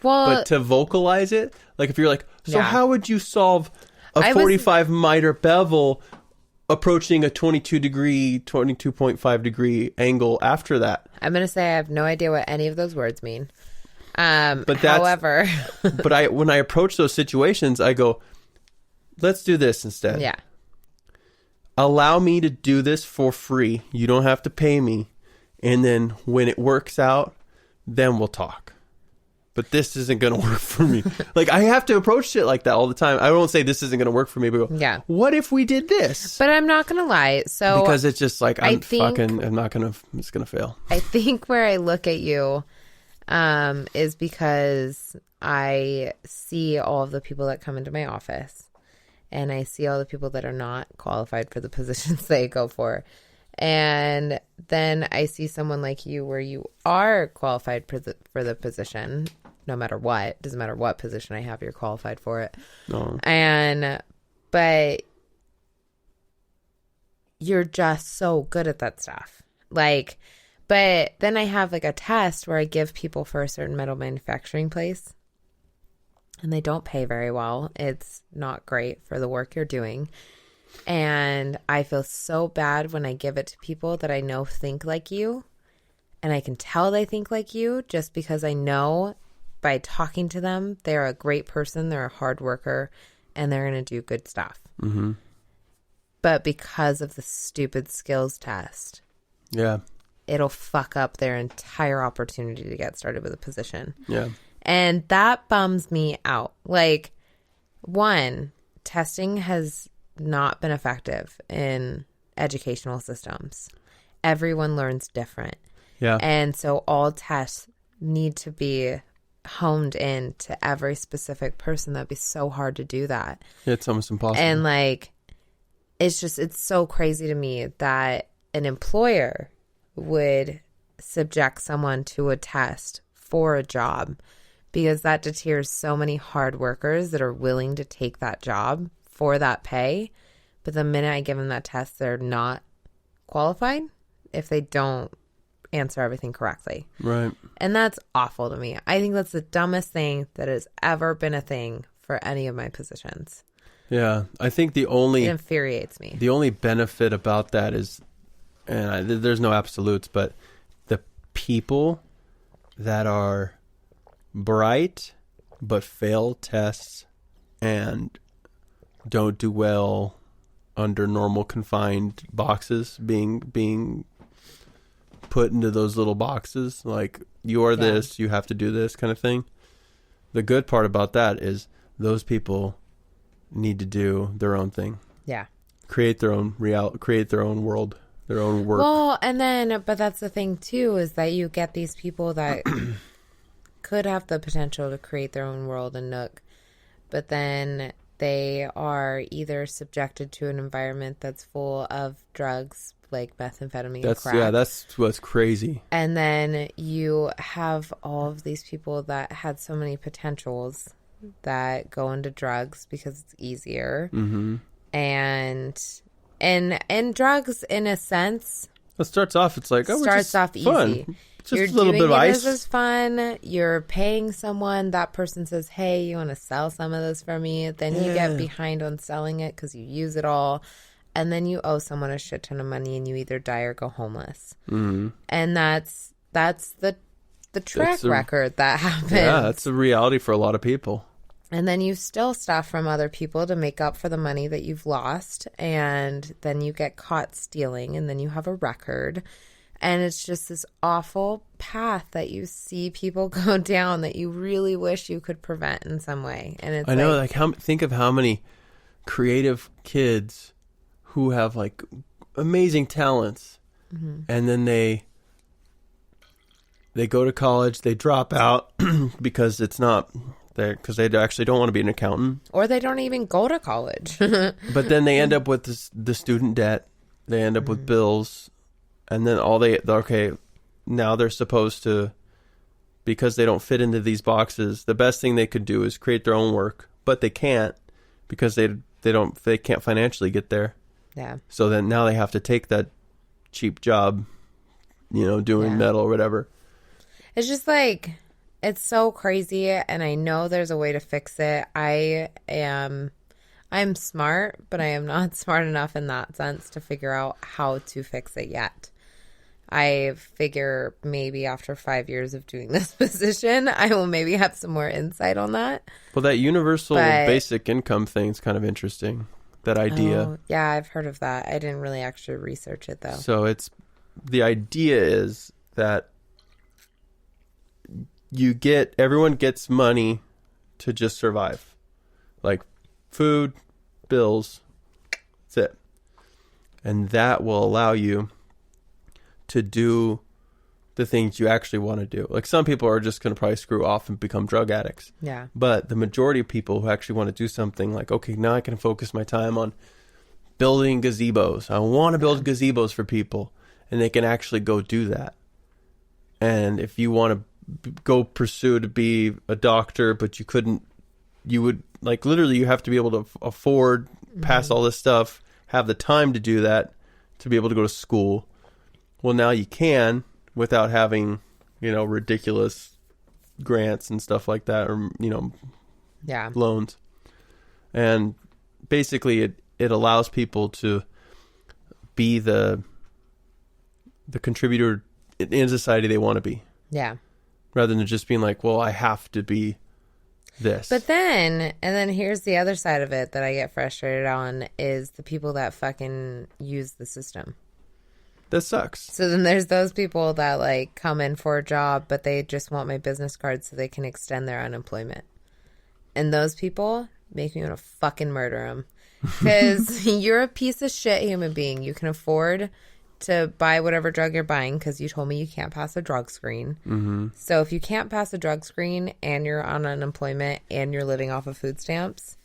But to vocalize it, like if you're like, so how would you solve a 45 miter bevel approaching a 22.5 degree angle after that? I'm going to say I have no idea what any of those words mean. But however, but when I approach those situations, I go, let's do this instead. Yeah. Allow me to do this for free. You don't have to pay me. And then when it works out, then we'll talk. But this isn't going to work for me. Like, I have to approach shit like that all the time. I won't say this isn't going to work for me, but go, what if we did this? But I'm not going to lie. So because it's just like, it's going to fail. I think where I look at you is because I see all of the people that come into my office. And I see all the people that are not qualified for the positions they go for. And then I see someone like you where you are qualified for the position, no matter what. Doesn't matter what position I have, you're qualified for it. No. But you're just so good at that stuff. Like, but then I have like a test where I give people for a certain metal manufacturing place. And they don't pay very well. It's not great for the work you're doing. And I feel so bad when I give it to people that I know think like you. And I can tell they think like you just because I know by talking to them, they're a great person, they're a hard worker, and they're going to do good stuff. Mm-hmm. But because of the stupid skills test, it'll fuck up their entire opportunity to get started with a position. Yeah. And that bums me out. Like, one, testing has not been effective in educational systems. Everyone learns different. Yeah. And so all tests need to be honed in to every specific person. That'd be so hard to do that. It's almost impossible. And like, it's so crazy to me that an employer would subject someone to a test for a job, because that deters so many hard workers that are willing to take that job for that pay. But the minute I give them that test, they're not qualified if they don't answer everything correctly. Right. And that's awful to me. I think that's the dumbest thing that has ever been a thing for any of my positions. Yeah. I think it infuriates me. The only benefit about that is, and there's no absolutes, but the people that are bright but fail tests and don't do well under normal confined boxes, being put into those little boxes, like you're this, you have to do this kind of thing. The good part about that is those people need to do their own thing. Yeah. Create their own create their own world, their own work. Well, and then, but that's the thing too, is that you get these people that could have the potential to create their own world and nook, but then they are either subjected to an environment that's full of drugs like methamphetamine and crack. Yeah, that's what's crazy. And then you have all of these people that had so many potentials that go into drugs because it's easier. Mm-hmm. And drugs, in a sense, it starts off, it's like, starts off fun. easy. Just you're a little bit of ice. This is fun. You're paying someone. That person says, hey, you want to sell some of this for me? Then you get behind on selling it because you use it all. And then you owe someone a shit ton of money and you either die or go homeless. Mm-hmm. And that's the track record that happens. Yeah, that's a reality for a lot of people. And then you steal stuff from other people to make up for the money that you've lost. And then you get caught stealing and then you have a record. And it's just this awful path that you see people go down that you really wish you could prevent in some way. And it's think of how many creative kids who have like amazing talents, mm-hmm. and then they go to college, they drop out because it's not there, because they actually don't want to be an accountant, or they don't even go to college. But then they end up with the student debt, they end up mm-hmm. with bills. And then now they're supposed to, because they don't fit into these boxes, the best thing they could do is create their own work, but they can't because they can't financially get there. Yeah. So then now they have to take that cheap job, doing metal or whatever. It's just like, It's so crazy, and I know there's a way to fix it. I'm smart, but I am not smart enough in that sense to figure out how to fix it yet. I figure maybe after 5 years of doing this position, I will maybe have some more insight on that. Well, that universal basic income thing is kind of interesting. That idea. Oh, yeah, I've heard of that. I didn't really actually research it, though. So the idea is that everyone gets money to just survive. Like food, bills, that's it. And that will allow you to do the things you actually want to do. Like some people are just going to probably screw off and become drug addicts. Yeah. But the majority of people who actually want to do something like, okay, now I can focus my time on building gazebos. I want to build gazebos for people. And they can actually go do that. And if you want to go pursue to be a doctor, but you would like literally you have to be able to afford, pass all this stuff, have the time to do that, to be able to go to school. Well, now you can without having, ridiculous grants and stuff like that, or, loans. And basically it allows people to be the contributor in society they want to be. Yeah. Rather than just being like, well, I have to be this. But then here's the other side of it that I get frustrated on is the people that fucking use the system. That sucks. So then there's those people that like come in for a job, but they just want my business card so they can extend their unemployment. And those people make me want to fucking murder them. Because you're a piece of shit human being. You can afford to buy whatever drug you're buying because you told me you can't pass a drug screen. Mm-hmm. So if you can't pass a drug screen and you're on unemployment and you're living off of food stamps,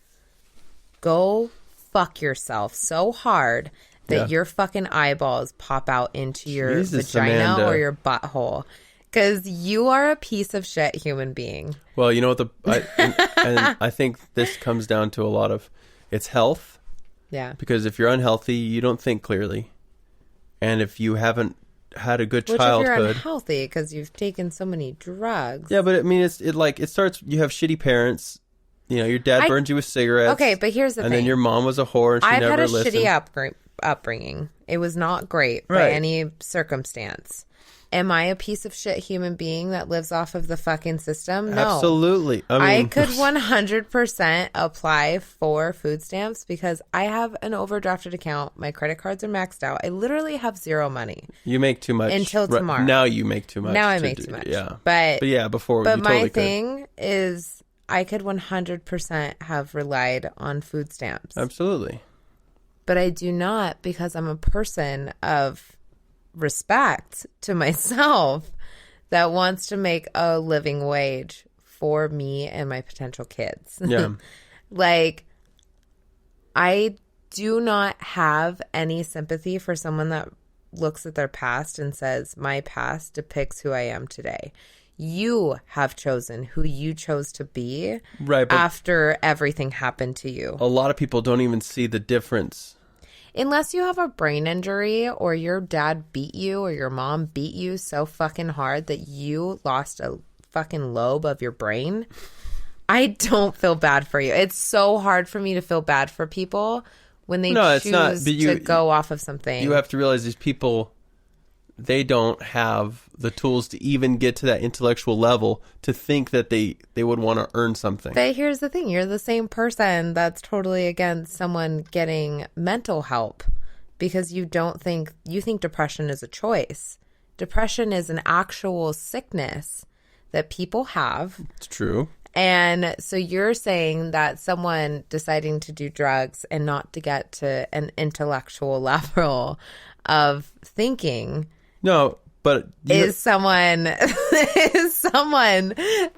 go fuck yourself so hard that your fucking eyeballs pop out into your vagina Amanda. or your butthole. Because you are a piece of shit human being. Well, you know what and I think this comes down to a lot of it's health. Yeah. Because if you're unhealthy, you don't think clearly. And if you haven't had a good childhood, if you're unhealthy because you've taken so many drugs. Yeah, but I mean, it starts. You have shitty parents. Your dad burned you with cigarettes. Okay, but here's the thing. And then your mom was a whore. And she I've never had a listened. shitty upbringing. It was not great by any circumstance. Am I a piece of shit human being that lives off of the fucking system? No. Absolutely. I could 100% apply for food stamps because I have an overdrafted account. My credit cards are maxed out. I literally have zero money. You make too much. Until tomorrow. Now you make too much. Now I make too much. Yeah. But yeah, before But you my totally thing is I could 100% have relied on food stamps. Absolutely. But I do not because I'm a person of respect to myself that wants to make a living wage for me and my potential kids. Yeah. Like, I do not have any sympathy for someone that looks at their past and says, my past depicts who I am today. You have chosen who you chose to be after everything happened to you. A lot of people don't even see the difference. Unless you have a brain injury or your dad beat you or your mom beat you so fucking hard that you lost a fucking lobe of your brain, I don't feel bad for you. It's so hard for me to feel bad for people when they choose to go off of something. You have to realize these people, they don't have the tools to even get to that intellectual level to think that they would want to earn something. But here's the thing. You're the same person that's totally against someone getting mental help because you think depression is a choice. Depression is an actual sickness that people have. It's true. And so you're saying that someone deciding to do drugs and not to get to an intellectual level of thinking... No, but is someone that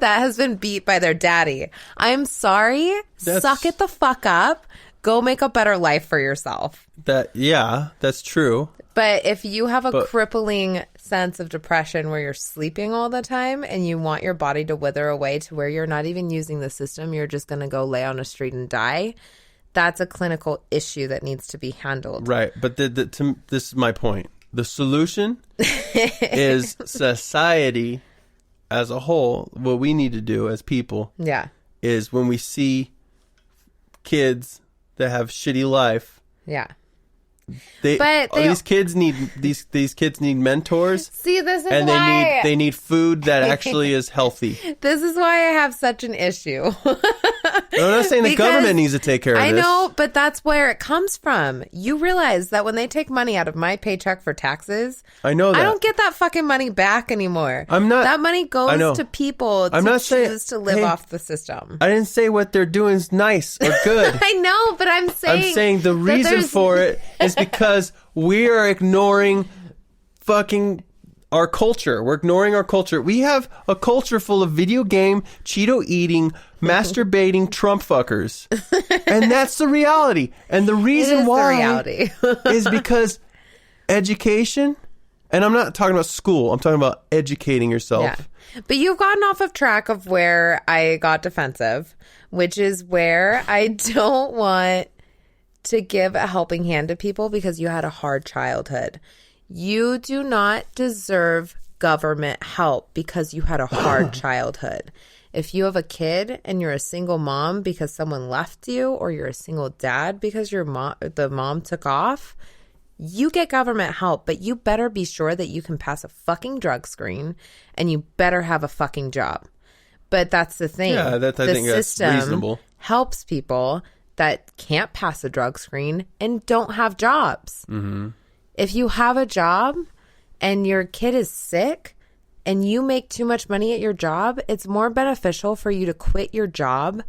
has been beat by their daddy. I'm sorry. Suck it the fuck up. Go make a better life for yourself. That's true. But if you have a crippling sense of depression where you're sleeping all the time and you want your body to wither away to where you're not even using the system, you're just going to go lay on a street and die. That's a clinical issue that needs to be handled. Right. But this is my point. The solution is society as a whole, what we need to do as people Yeah. is when we see kids that have shitty life, Yeah. But they- these kids need these kids need mentors, See, this is and why they need food that actually is healthy. this is why I have such an issue. I'm not saying the Because government needs to take care of I this. know, but that's where it comes from. You realize that when they take money out of my paycheck for taxes, I know that. I don't get that fucking money back anymore. I'm not- That money I know. goes to people I'm to not saying- choose to live hey, off the system. I didn't say what they're doing is nice or good. I know, but I'm saying the that reason there's- for it is because we are ignoring fucking our culture. We're ignoring our culture. We have a culture full of video game, Cheeto eating, masturbating Trump fuckers. And that's the reality. And the It reason is why the reality. is because education, and I'm not talking about school, I'm talking about educating yourself. Yeah. But you've gotten off of track of where I got defensive, which is where I don't want to give a helping hand to people because you had a hard childhood. You do not deserve government help because you had a hard childhood. If you have a kid and you're a single mom because someone left you, or you're a single dad because the mom took off, you get government help, but you better be sure that you can pass a fucking drug screen and you better have a fucking job. But that's the thing. Yeah, I think that's reasonable. Helps people that can't pass a drug screen and don't have jobs. Mm-hmm. If you have a job and your kid is sick and you make too much money at your job, it's more beneficial for you to quit your job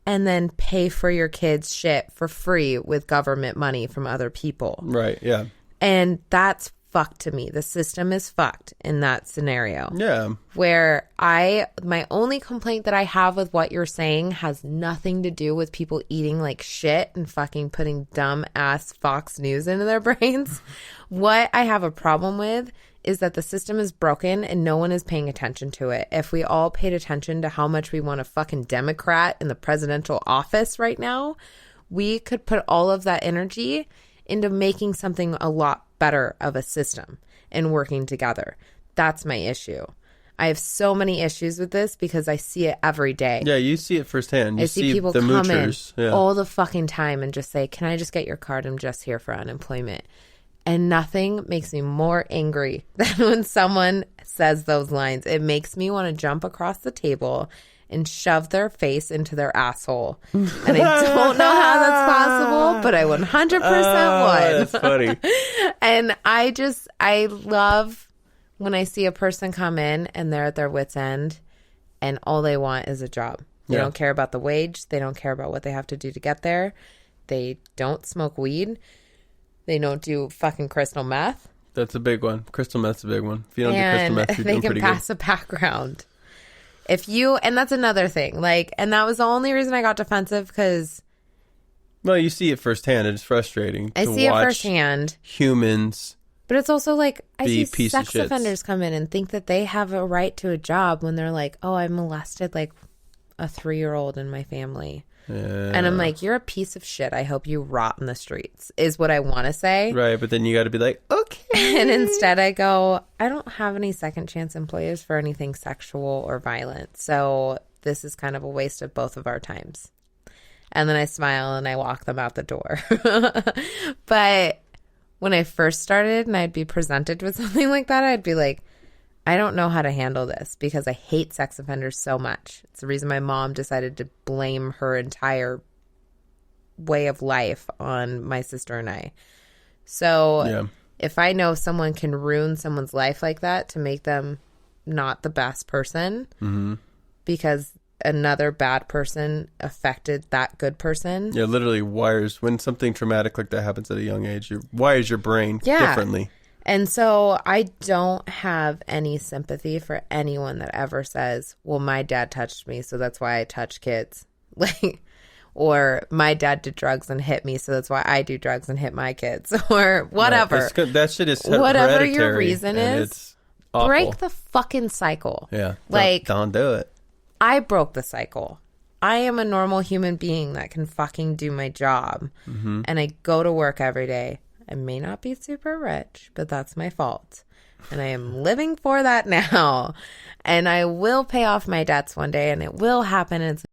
and then pay for your kids' shit for free with government money from other people. Right, yeah. And that's fucked to me. The system is fucked in that scenario. Yeah. Where my only complaint that I have with what you're saying has nothing to do with people eating like shit and fucking putting dumb ass Fox News into their brains. What I have a problem with is that the system is broken and no one is paying attention to it. If we all paid attention to how much we want a fucking Democrat in the presidential office right now, we could put all of that energy into making something a lot better of a system and working together. That's my issue. I have so many issues with this because I see it every day. Yeah, you see it firsthand. You I see people the come moochers. in Yeah. all the fucking time and just say, "Can I just get your card? I'm just here for unemployment." And nothing makes me more angry than when someone says those lines. It makes me want to jump across the table and shove their face into their asshole. And I don't know how that's possible, but I 100% would. That's funny. And I love when I see a person come in and they're at their wit's end and all they want is a job. They Yeah. don't care about the wage. They don't care about what they have to do to get there. They don't smoke weed. They don't do fucking crystal meth. That's a big one. Crystal meth's a big one. If you don't do crystal And meth, you're they doing can pretty pass a background. And that's another thing. And that was the only reason I got defensive because good. Well, you see it firsthand. It's frustrating I to see it watch firsthand. humans. But it's also I Be see piece of sex shits. offenders come in and think that they have a right to a job when they're like, "Oh, I molested a 3-year-old in my family." And I'm like, "You're a piece of shit. I hope you rot in the streets," is what I want to say. Right, but then you got to be like, okay. And instead I go, "I don't have any second chance employers for anything sexual or violent. So this is kind of a waste of both of our times." And then I smile and I walk them out the door. But when I first started and I'd be presented with something like that, I'd be like, I don't know how to handle this because I hate sex offenders so much. It's the reason my mom decided to blame her entire way of life on my sister and I. So Yeah. if I know someone can ruin someone's life like that to make them not the best person because another bad person affected that good person. Yeah, literally wires. When something traumatic like that happens at a young age, it wires your brain differently. And so I don't have any sympathy for anyone that ever says, "Well, my dad touched me, so that's why I touch kids." Or my dad did drugs and hit me, so that's why I do drugs and hit my kids, or whatever. Right, that shit is Whatever your hereditary, reason and is, it's awful. break the fucking cycle. Yeah. Like, don't do it. I broke the cycle. I am a normal human being that can fucking do my job. And I go to work every day. I may not be super rich, but that's my fault. And I am living for that now. And I will pay off my debts one day, and it will happen. And it's